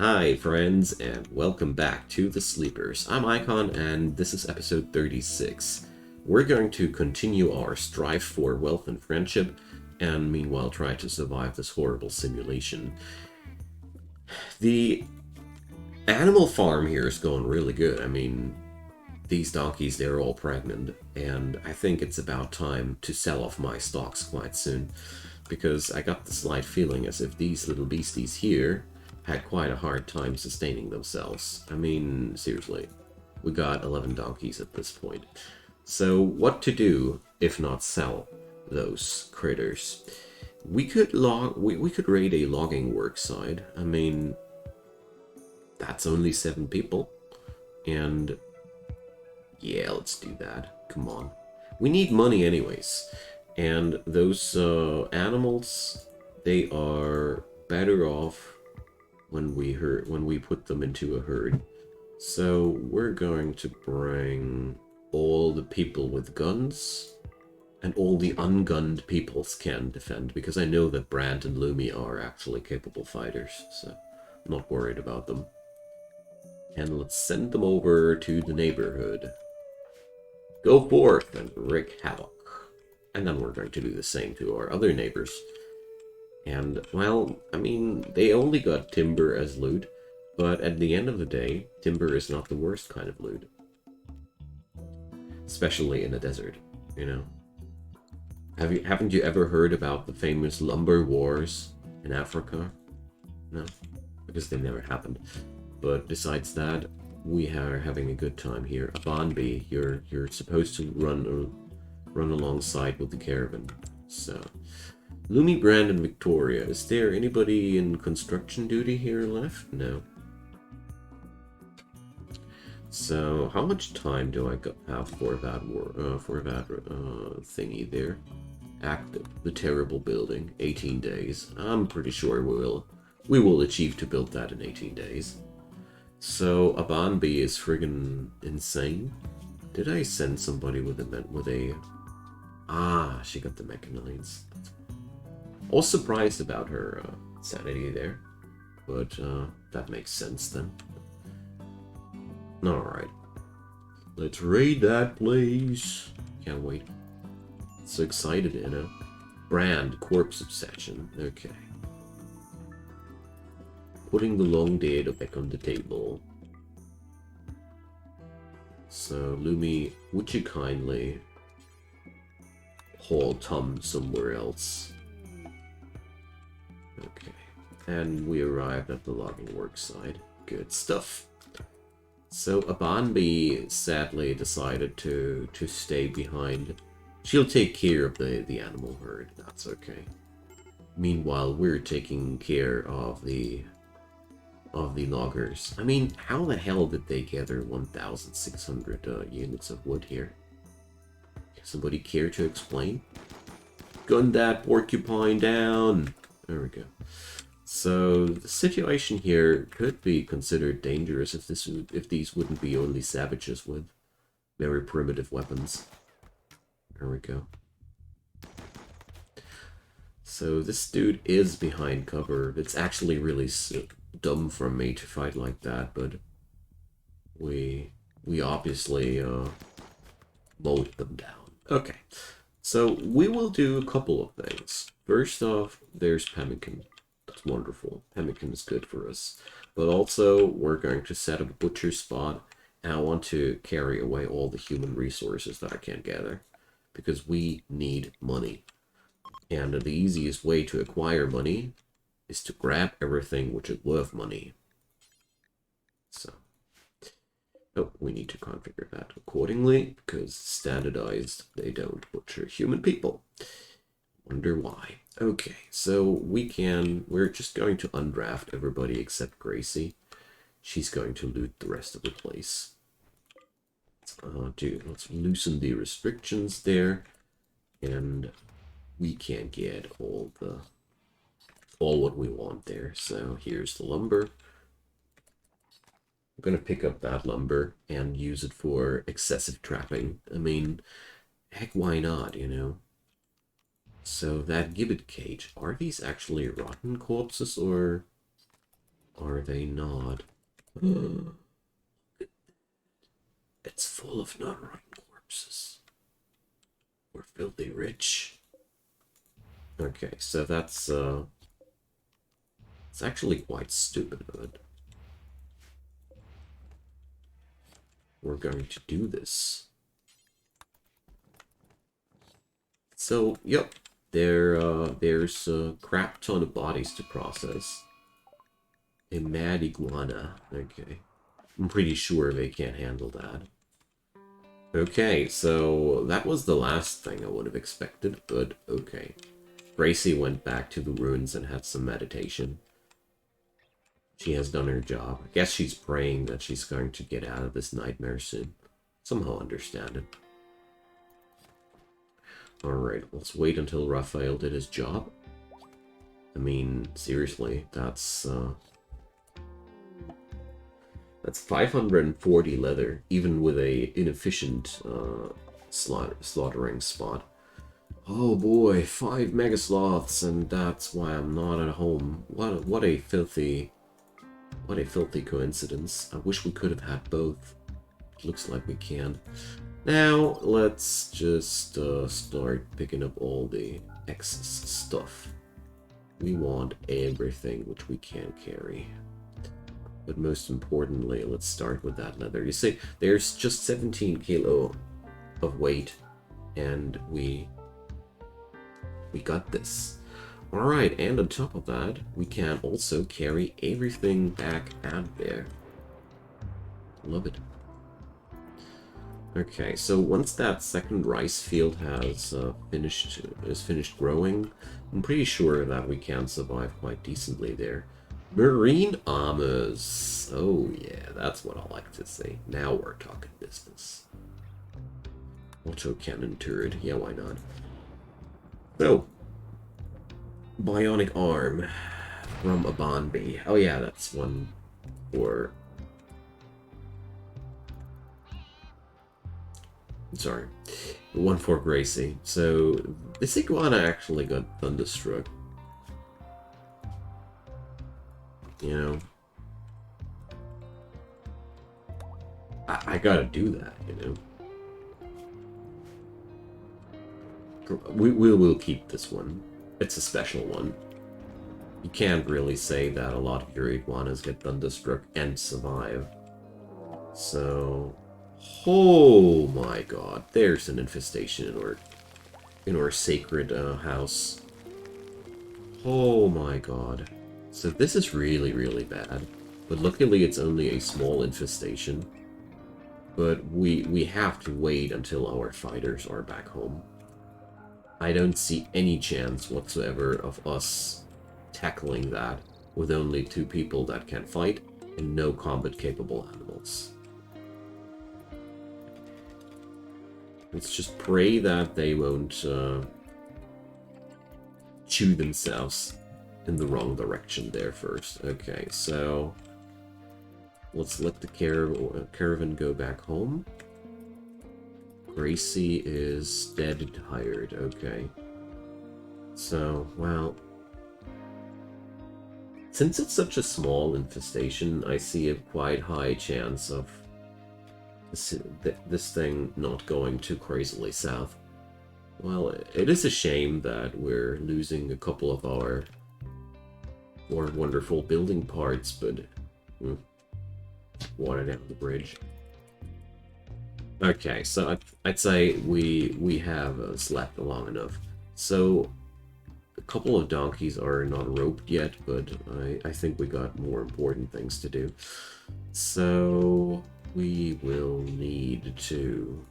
Hi friends, and welcome back to The Sleepers. I'm Icon, and this is episode 36. We're going to continue our strive for wealth and friendship, and meanwhile try to survive this horrible simulation. The animal farm here is going really good. I mean, these donkeys, they're all pregnant, and I think it's about time to sell off my stocks quite soon, because I got the slight feeling as if these little beasties here had quite a hard time sustaining themselves. I mean, seriously, we got 11 donkeys at this point. So what to do if not sell those critters? We could we could raid a logging worksite. I mean, that's only 7 people, and yeah, let's do that. Come on. We need money anyways. And those animals, they are better off when we put them into a herd. So we're going to bring all the people with guns, and all the ungunned peoples can defend, because I know that Brand and Lumi are actually capable fighters, so I'm not worried about them. And let's send them over to the neighborhood. Go forth and wreak havoc. And then we're going to do the same to our other neighbors. And, well, I mean, they only got timber as loot, but at the end of the day, timber is not the worst kind of loot. Especially in a desert, you know? Haven't you ever heard about the famous lumber wars in Africa? No? Because they never happened. But besides that, we are having a good time here. Abanbi, you're supposed to run alongside with the caravan. So, Lumi, Brand, and Victoria. Is there anybody in construction duty here left? No. So, how much time do I have for that thingy there? Active, the terrible building, 18 days. I'm pretty sure we will achieve to build that in 18 days. So Abanbi is friggin' insane. Did I send somebody with a... Ah, she got the mechanites. I was surprised about her sanity there, but that makes sense then. Alright. Let's raid that place. Can't wait. So excited, you know. Brand, corpse obsession. Okay. Putting the long dead back on the table. So, Lumi, would you kindly haul Tom somewhere else? Okay. And we arrived at the logging worksite. Good stuff. So, Abanbi sadly decided to stay behind. She'll take care of the animal herd. That's okay. Meanwhile, we're taking care of the loggers. I mean, how the hell did they gather 1,600 units of wood here? Somebody care to explain? Gun that porcupine down! There we go. So, the situation here could be considered dangerous if these wouldn't be only savages with very primitive weapons. There we go. So, this dude is behind cover. It's actually really dumb from me to fight like that, but we obviously mowed them down. Okay, so we will do a couple of things. First off, there's pemmican. That's wonderful. Pemmican is good for us. But also, we're going to set up a butcher spot, and I want to carry away all the human resources that I can gather, because we need money. And the easiest way to acquire money is to grab everything which is worth money. So, oh, we need to configure that accordingly, because standardized, they don't butcher human people. Wonder why. Okay, so we're just going to undraft everybody except Gracie. She's going to loot the rest of the place. Let's loosen the restrictions there, and we can get all what we want there. So here's the lumber. I'm gonna pick up that lumber and use it for excessive trapping. I mean, heck, why not, you know? So that gibbet cage, are these actually rotten corpses, or are are they not? It's full of non-rotten corpses. We're filthy rich. Okay, so that's, it's actually quite stupid of it. We're going to do this. So, yep, there's a crap ton of bodies to process. A mad iguana. Okay. I'm pretty sure they can't handle that. Okay, so that was the last thing I would have expected, but okay. Gracie went back to the ruins and had some meditation. She has done her job. I guess she's praying that she's going to get out of this nightmare soon. Somehow understand it. Alright, let's wait until Raphael did his job. I mean, seriously, that's 540 leather, even with a inefficient slaughtering spot. Oh boy, 5 mega sloths, and that's why I'm not at home. What a filthy coincidence. I wish we could have had both. It looks like we can. Now, let's just start picking up all the excess stuff. We want everything which we can carry. But most importantly, let's start with that leather. You see, there's just 17 kilo of weight, and we got this. Alright, and on top of that, we can also carry everything back out there. Love it. Okay, so once that second rice field has finished growing, I'm pretty sure that we can survive quite decently there. Marine armors. Oh yeah, that's what I like to see. Now we're talking business. Autocannon turret. Yeah, why not? So, bionic arm from a Bonby. Oh yeah, that's one for... Sorry. One for Gracie. So, this iguana actually got thunderstruck. You know? I gotta do that, you know? We will keep this one. It's a special one. You can't really say that a lot of your iguanas get thunderstruck and survive. So... Oh my god, there's an infestation in our sacred house. Oh my god. So this is really, really bad. But luckily it's only a small infestation. But we have to wait until our fighters are back home. I don't see any chance whatsoever of us tackling that with only 2 people that can fight and no combat-capable animals. Let's just pray that they won't chew themselves in the wrong direction there first. Okay, so let's let the caravan go back home. Gracie is dead and tired. Okay. So, well... Since it's such a small infestation, I see a quite high chance of this thing not going too crazily south. Well, it is a shame that we're losing a couple of our more wonderful building parts, but water down the bridge. Okay, so I'd say we have slept long enough. So a couple of donkeys are not roped yet, but I think we got more important things to do. So we will need to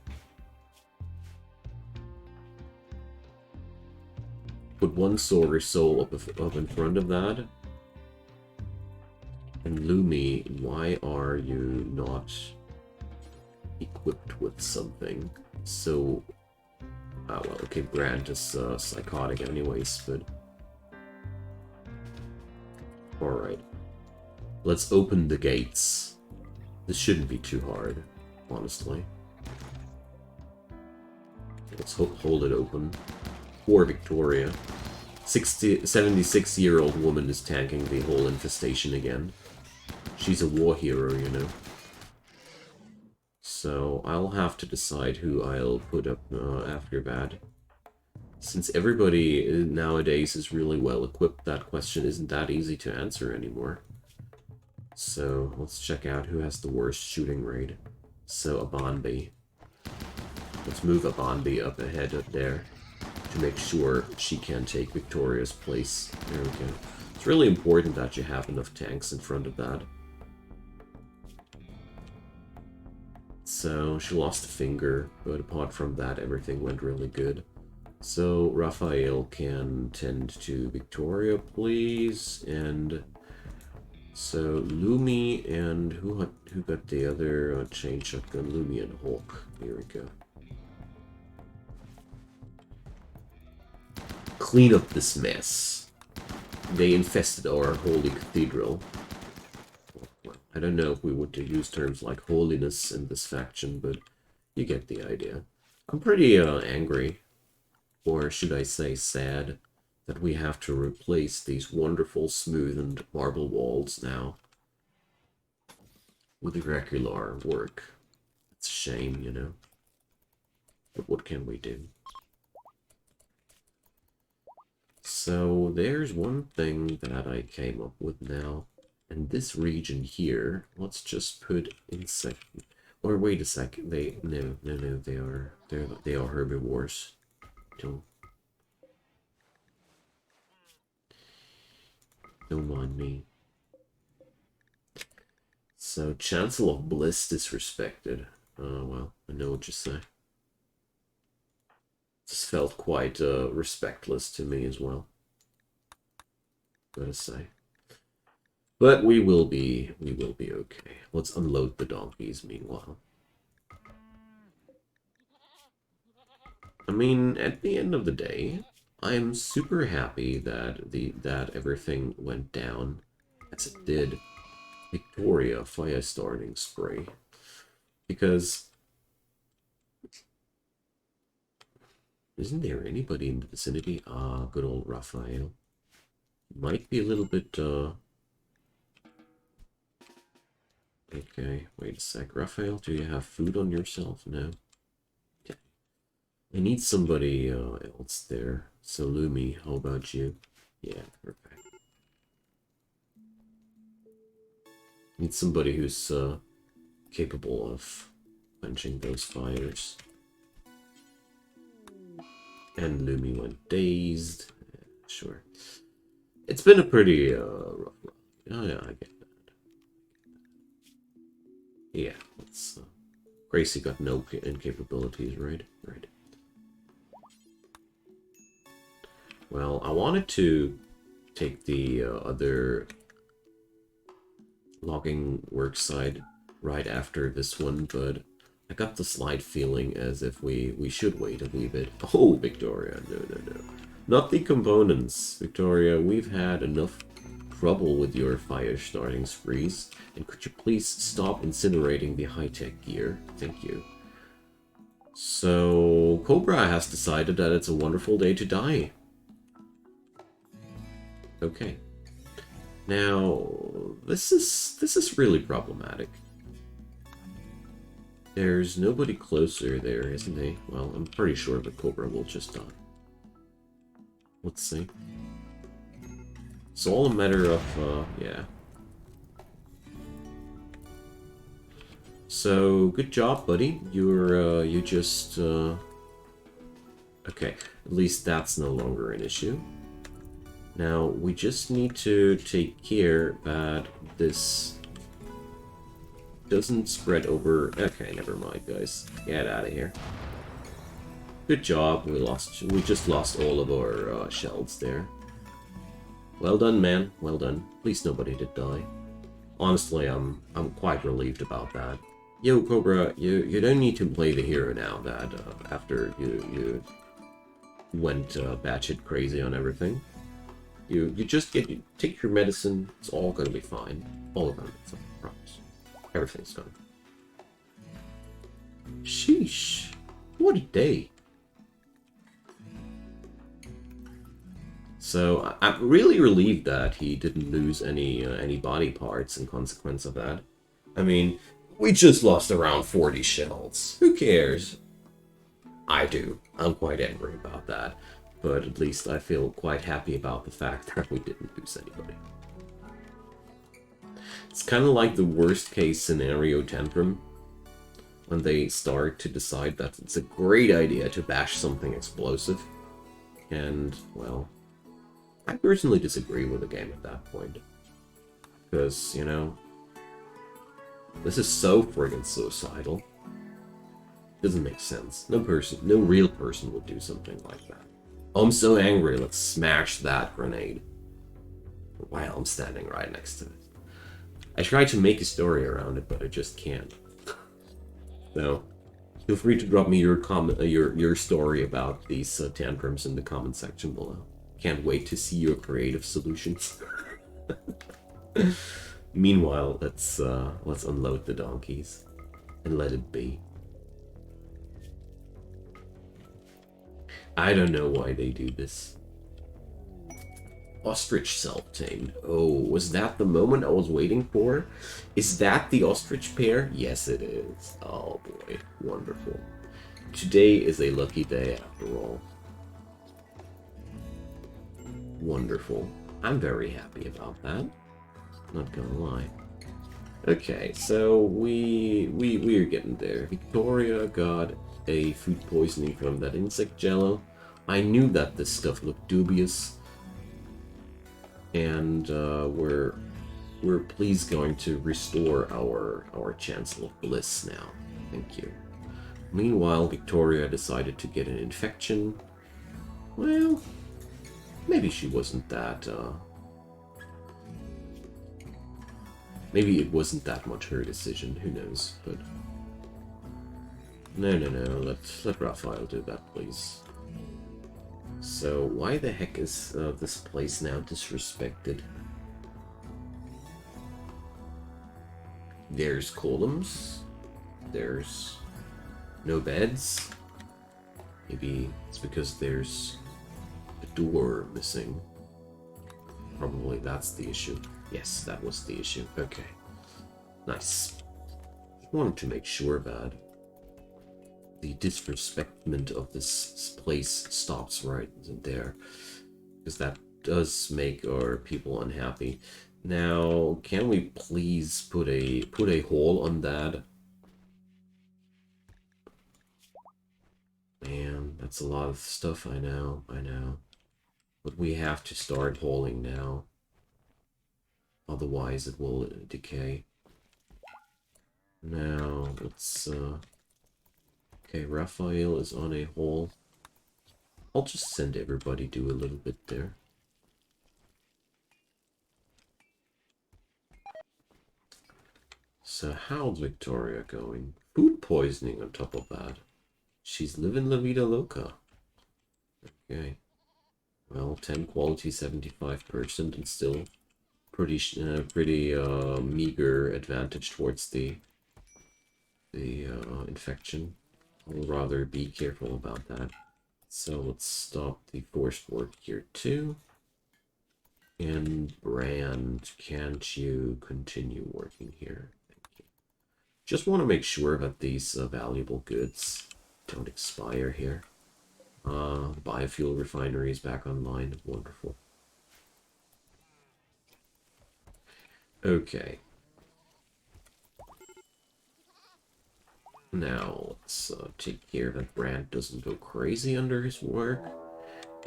put one Solar Soul up in front of that. And Lumi, why are you not equipped with something? So, well, okay, Brand is psychotic anyways, but... Alright. Let's open the gates. This shouldn't be too hard, honestly. Let's hold it open. Poor Victoria. 76-year-old woman is tanking the whole infestation again. She's a war hero, you know. So I'll have to decide who I'll put up after that. Since everybody nowadays is really well equipped, that question isn't that easy to answer anymore. So let's check out who has the worst shooting rate. So Abanbi. Let's move Abanbi up ahead up there to make sure she can take Victoria's place. There we go. It's really important that you have enough tanks in front of that. So she lost a finger, but apart from that, everything went really good. So Raphael can tend to Victoria, please, and so Lumi and who got the other chain shotgun? Lumi and Hawk. Here we go. Clean up this mess. They infested our holy cathedral. Well, I don't know if we want to use terms like holiness in this faction, but you get the idea. I'm pretty angry, or should I say sad, that we have to replace these wonderful smoothened marble walls now with irregular work. It's a shame, you know. But what can we do? So there's one thing that I came up with now. And this region here, let's just put insect. Or wait a second, they are herbivores. Don't mind me. So Chancellor of Bliss disrespected. Oh well, I know what you say. This felt quite respectless to me as well. Gotta say. But we will be okay. Let's unload the donkeys meanwhile. I mean, at the end of the day, I am super happy that that everything went down as it did. Victoria fire starting spray. Because isn't there anybody in the vicinity? Ah, good old Raphael. Might be a little bit okay, wait a sec. Raphael, do you have food on yourself? No. Okay. I need somebody else there. So Lumi, how about you? Yeah, perfect. Need somebody who's capable of quenching those fires. And Lumi went dazed. Yeah, sure. It's been a pretty rough run. Oh yeah, I get that. Yeah, let's Gracie got no incapabilities, right? Right. Well, I wanted to take the other logging work side right after this one, but I got the slight feeling as if we should wait a wee bit. Oh, Victoria, no. Not the components, Victoria. We've had enough trouble with your fire starting sprees, and could you please stop incinerating the high-tech gear? Thank you. So, Cobra has decided that it's a wonderful day to die. Okay. Now, this is really problematic. There's nobody closer there, isn't there? Well, I'm pretty sure the Cobra will just die. Let's see. It's all a matter of, yeah. So, good job, buddy. You just, okay. At least that's no longer an issue. Now, we just need to take care that this doesn't spread over. Okay, never mind, guys. Get out of here. Good job. We just lost all of our shells there. Well done, man. Well done. At least nobody did die. Honestly, I'm quite relieved about that. Yo, Cobra, you don't need to play the hero now. That after you went batshit crazy on everything. You just take your medicine. It's all gonna be fine. All gonna be fine. I promise. Everything's done. Sheesh. What a day. So I'm really relieved that he didn't lose any body parts in consequence of that. I mean, we just lost around 40 shells. Who cares? I do. I'm quite angry about that. But at least I feel quite happy about the fact that we didn't lose anybody. It's kind of like the worst case scenario tantrum. When they start to decide that it's a great idea to bash something explosive. And, well, I personally disagree with the game at that point. Because, you know, this is so friggin' suicidal. Doesn't make sense. No real person would do something like that. Oh, I'm so angry, let's smash that grenade. While I'm standing right next to it. I tried to make a story around it, but I just can't. So, feel free to drop me your story about these tantrums in the comment section below. Can't wait to see your creative solutions. Meanwhile, let's unload the donkeys and let it be. I don't know why they do this. Ostrich self-tamed. Oh, was that the moment I was waiting for? Is that the ostrich pair? Yes, it is. Oh boy, wonderful. Today is a lucky day after all. Wonderful. I'm very happy about that. Not gonna lie. Okay, so we're getting there. Victoria got a food poisoning from that insect jello. I knew that this stuff looked dubious. And we're pleased going to restore our Chancellor of Bliss now. Thank you. Meanwhile, Victoria decided to get an infection. Well, maybe she wasn't that. Maybe it wasn't that much her decision. Who knows? But no. Let Raphael do that, please. So, why the heck is this place now disrespected? There's columns. There's no beds. Maybe it's because there's a door missing. Probably that's the issue. Yes, that was the issue. Okay. Nice. Wanted to make sure that the disrespectment of this place stops right there, because that does make our people unhappy. Now, can we please put a hole on that? Man, that's a lot of stuff. I know, but we have to start holing now, otherwise it will decay. Now let's okay, Raphael is on a hole. I'll just send everybody do a little bit there. So how's Victoria going? Food poisoning on top of that. She's living la vida loca. Okay. Well, 10 quality, 75%, and still pretty meager advantage towards the infection. I'll rather be careful about that. So let's stop the forced work here too. And Brand, can't you continue working here? Thank you. Just want to make sure that these valuable goods don't expire here. The biofuel refinery is back online. Wonderful. Okay. Now, let's take care that Brand doesn't go crazy under his work.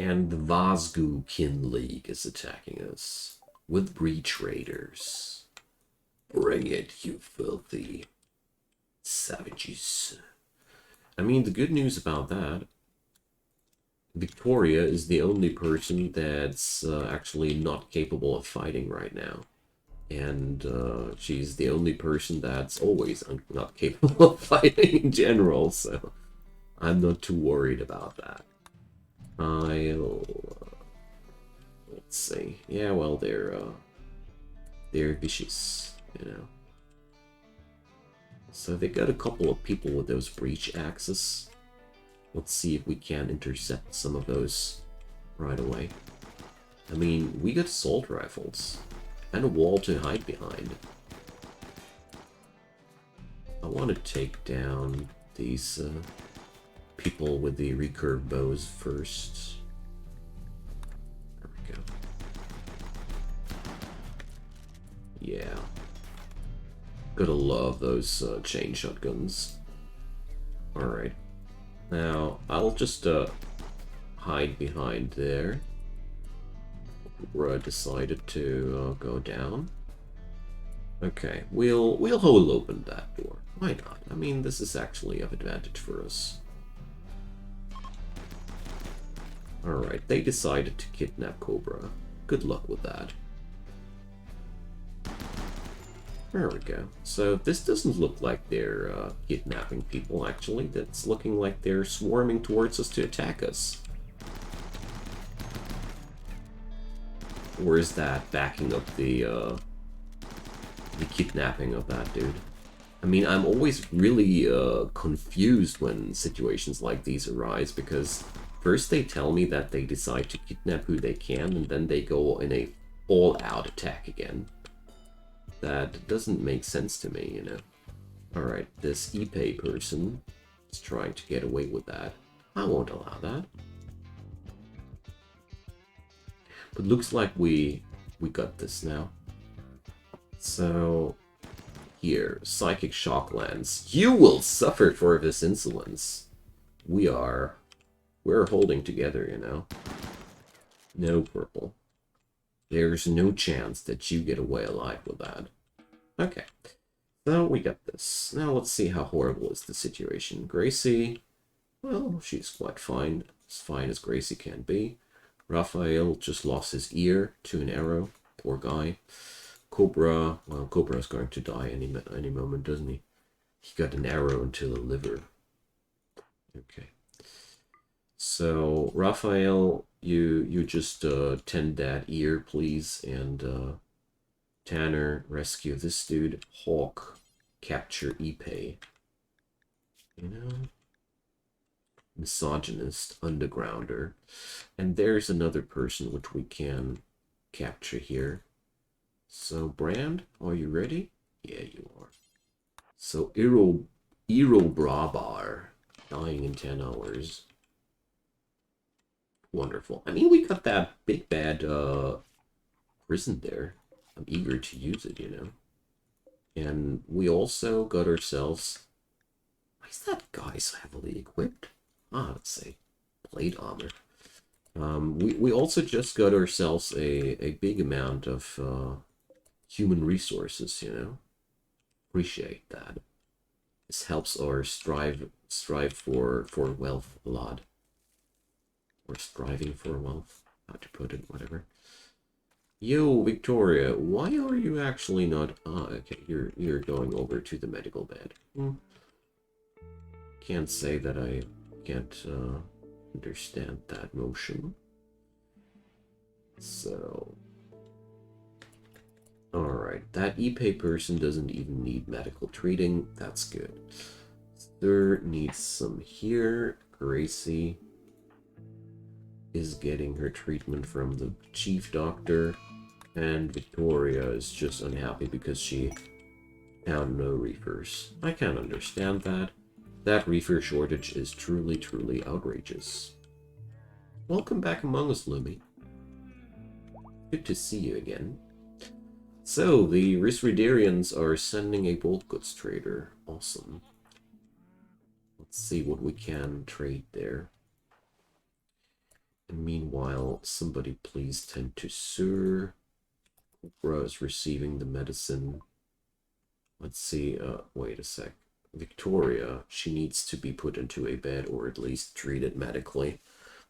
And the Vazgu Kin League is attacking us with breach raiders. Bring it, you filthy savages. I mean, the good news about that, Victoria is the only person that's actually not capable of fighting right now. And she's the only person that's always not capable of fighting in general, so I'm not too worried about that. Let's see. Yeah, well, they're vicious, you know. So they got a couple of people with those breach axes. Let's see if we can intercept some of those right away. I mean, we got assault rifles and a wall to hide behind. I want to take down these people with the recurve bows first. There we go. Yeah. Gotta love those chain shotguns. Alright. Now, I'll just hide behind there. Cobra decided to go down. Okay, we'll hold open that door. Why not? I mean, this is actually of advantage for us. Alright, they decided to kidnap Cobra. Good luck with that. There we go. So this doesn't look like they're kidnapping people, actually. That's looking like they're swarming towards us to attack us. Or is that backing up the kidnapping of that dude? I mean, I'm always really confused when situations like these arise, because first they tell me that they decide to kidnap who they can, and then they go in a all-out attack again. That doesn't make sense to me, you know. Alright, this Ipe person is trying to get away with that. I won't allow that. But looks like we got this now. So, here, Psychic Shock lands. You will suffer for this insolence. We're holding together, you know. No purple. There's no chance that you get away alive with that. Okay, so we got this. Now let's see how horrible is the situation. Gracie, well, she's quite fine. As fine as Gracie can be. Raphael just lost his ear to an arrow. Poor guy. Cobra, well, Cobra's going to die any moment, doesn't he? He got an arrow into the liver. Okay. So, Raphael, you just tend that ear, please, and Tanner, rescue this dude. Hawk, capture Ipe. You know? Misogynist, undergrounder. And there's another person which we can capture here. So, Brand, are you ready? Yeah, you are. So, Iro Brabar, dying in 10 hours. Wonderful. I mean, we got that big bad prison there. I'm eager to use it, you know. And we also got ourselves... Why is that guy so heavily equipped? Let's say plate armor. We also just got ourselves a big amount of human resources, you know. Appreciate that. This helps our strive for wealth a lot. Or striving for wealth, how to put it, whatever. Yo, Victoria, why are you actually not... okay, you're going over to the medical bed. Can't say that I can't understand that motion. So... Alright, that Ipe person doesn't even need medical treating. That's good. There needs some here. Gracie is getting her treatment from the chief doctor, and Victoria is just unhappy because she found no reefers. I can't understand that. That reefer shortage is truly, truly outrageous. Welcome back among us, Lumi. Good to see you again. So, the Risridarians are sending a bulk goods trader. Awesome. Let's see what we can trade there. And meanwhile, somebody please tend to Sir. Cobra is receiving the medicine. Let's see, wait a sec. Victoria, she needs to be put into a bed or at least treated medically.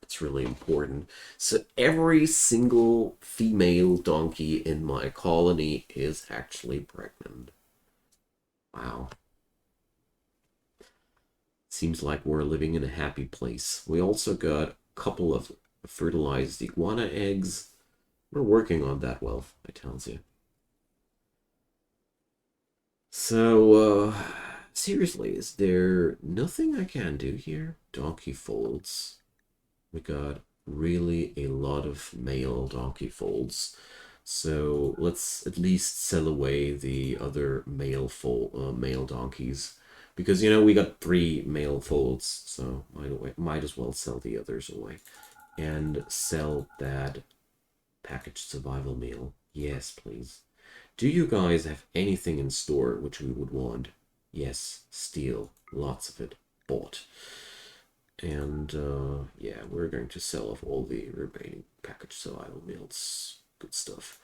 That's really important. So every single female donkey in my colony is actually pregnant. Wow. Seems like we're living in a happy place. We also got a couple of fertilized iguana eggs. We're working on that wealth, I tells you. So, seriously, is there nothing I can do here? Donkey folds. We got really a lot of male donkey foals. So let's at least sell away the other male donkeys. Because, you know, we got 3 male foals, so might as well sell the others away. And sell that packaged survival meal. Yes, please. Do you guys have anything in store which we would want? Yes, steel. Lots of it. Bought. And, yeah, we're going to sell off all the remaining packaged survival meals. Good stuff.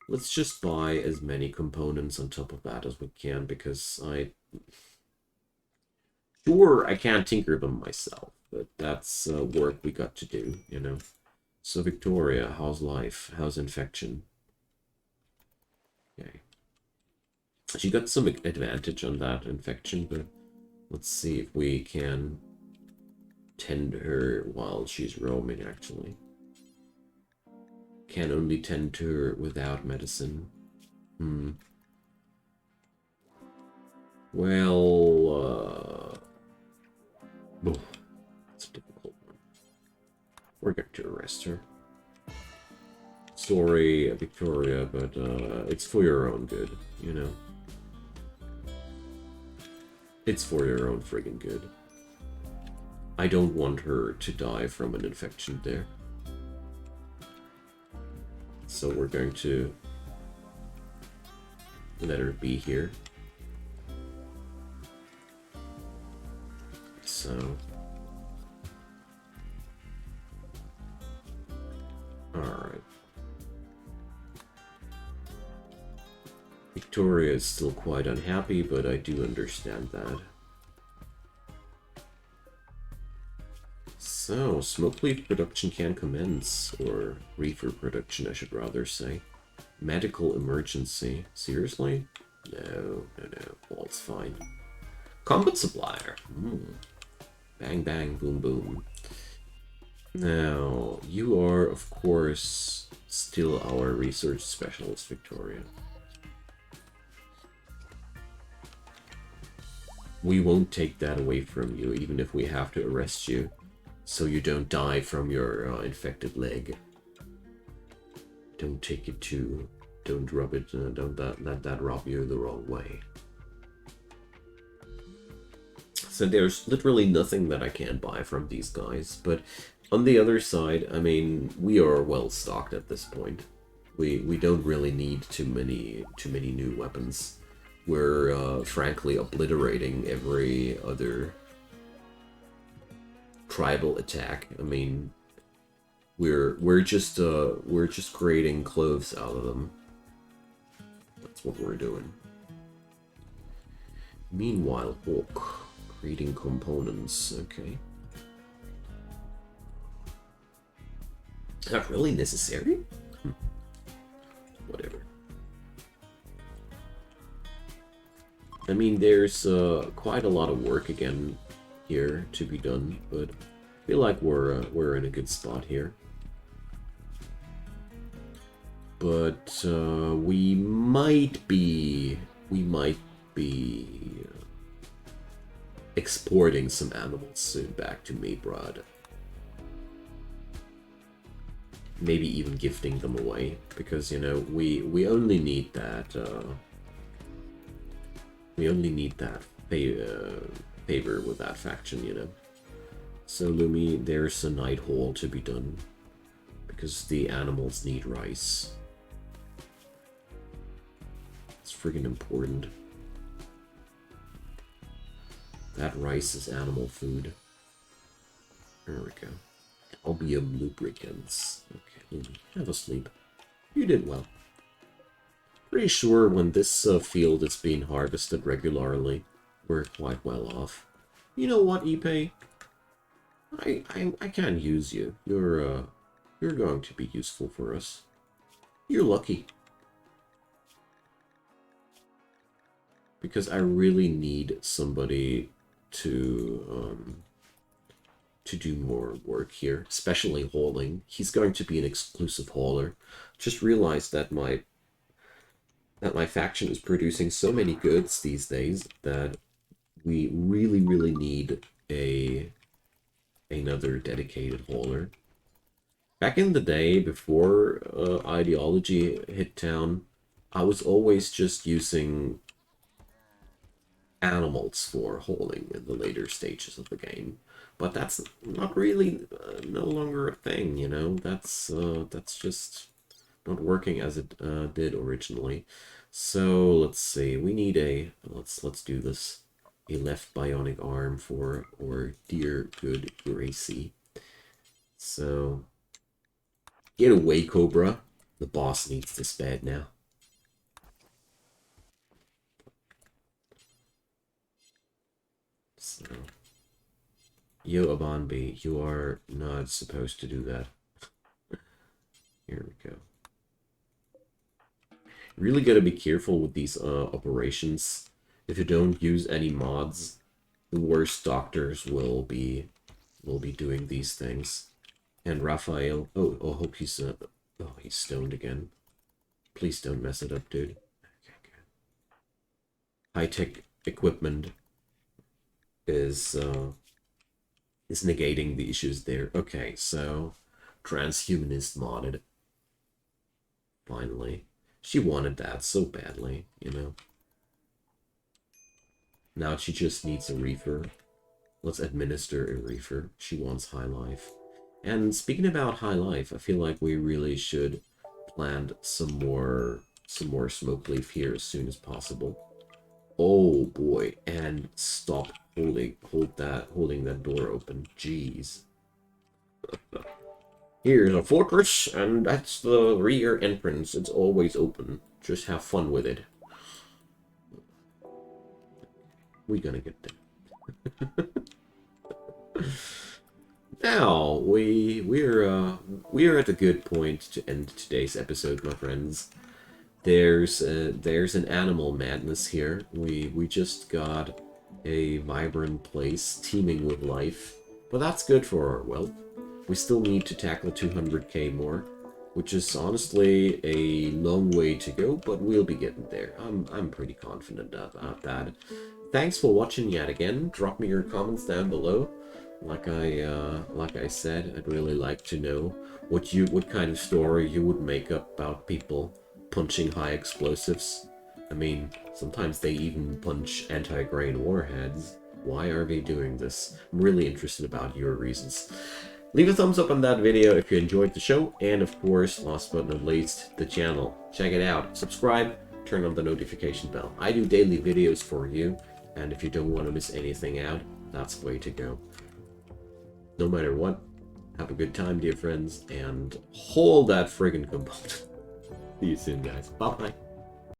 Let's just buy as many components on top of that as we can, because Sure, I can't tinker them myself, but that's work we got to do, you know? So, Victoria, how's life? How's infection? Okay. She got some advantage on that infection, but let's see if we can tend her while she's roaming, actually. Can only tend to her without medicine. Well, it's a difficult one. We're going to arrest her. Sorry, Victoria, but it's for your own good, you know? It's for your own friggin' good. I don't want her to die from an infection there. So we're going to let her be here. So... Alright. Victoria is still quite unhappy, but I do understand that. So, smoke leaf production can commence, or reefer production, I should rather say. Medical emergency. Seriously? No. Well, it's fine. Combat supplier. Bang, bang, boom, boom. Now, you are, of course, still our research specialist, Victoria. We won't take that away from you, even if we have to arrest you, so you don't die from your infected leg. Don't take it too. Don't rub it. Don't let that rub you the wrong way. So there's literally nothing that I can buy from these guys, but on the other side, I mean, we are well stocked at this point. We don't really need too many new weapons. We're frankly obliterating every other tribal attack. I mean, we're just creating clothes out of them. That's what we're doing. Meanwhile, Hawk creating components. Okay. Is that really necessary? Whatever. I mean, there's quite a lot of work again here to be done, but I feel like we're in a good spot here. But we might be exporting some animals soon back to Maybrod. Maybe even gifting them away, because, you know, we only need that favor with that faction, you know. So Lumi, there's a night hall to be done, because the animals need rice. It's friggin' important. That rice is animal food. There we go. Albium lubricants. Okay, have a sleep. You did well. Pretty sure when this field is being harvested regularly, we're quite well off. You know what, Ipe? I can use you. You're going to be useful for us. You're lucky. Because I really need somebody to do more work here, especially hauling. He's going to be an exclusive hauler. Just realized that my faction is producing so many goods these days that we really need another dedicated hauler. Back in the day, before Ideology hit town, I was always just using animals for holding in the later stages of the game. But that's not really no longer a thing, you know. That's just not working as it did originally. So let's see. We need a let's do this. A left bionic arm for our dear good Gracie. So get away, Cobra. The boss needs this bad now. So, yo, Abanbi, you are not supposed to do that. Here we go. Really gotta be careful with these operations. If you don't use any mods, the worst doctors will be doing these things. And Raphael, oh, I hope he's oh, he's stoned again. Please don't mess it up, dude. Okay, good. High-tech equipment is negating the issues there. Okay, so transhumanist modded. Finally. She wanted that so badly, you know. Now she just needs a reefer. Let's administer a reefer. She wants high life. And speaking about high life, I feel like we really should plant some more smoke leaf here as soon as possible. Oh boy, and stop holding that door open. Jeez. Here's a fortress, and that's the rear entrance. It's always open. Just have fun with it. We're gonna get there. Now we're at a good point to end today's episode, my friends. There's an animal madness here. We just got a vibrant place teeming with life, but that's good for our wealth. We still need to tackle 200k more, which is honestly a long way to go, but we'll be getting there. I'm pretty confident about that. Thanks for watching yet again. Drop me your comments down below. Like I said, I'd really like to know what kind of story you would make up about people punching high explosives. I mean, sometimes they even punch anti-grain warheads. Why are they doing this? I'm really interested about your reasons. Leave a thumbs up on that video if you enjoyed the show, and of course, last but not least, the channel. Check it out. Subscribe, turn on the notification bell. I do daily videos for you, and if you don't want to miss anything out, that's the way to go. No matter what, have a good time, dear friends, and hold that friggin' component. See you soon, guys. Bye-bye.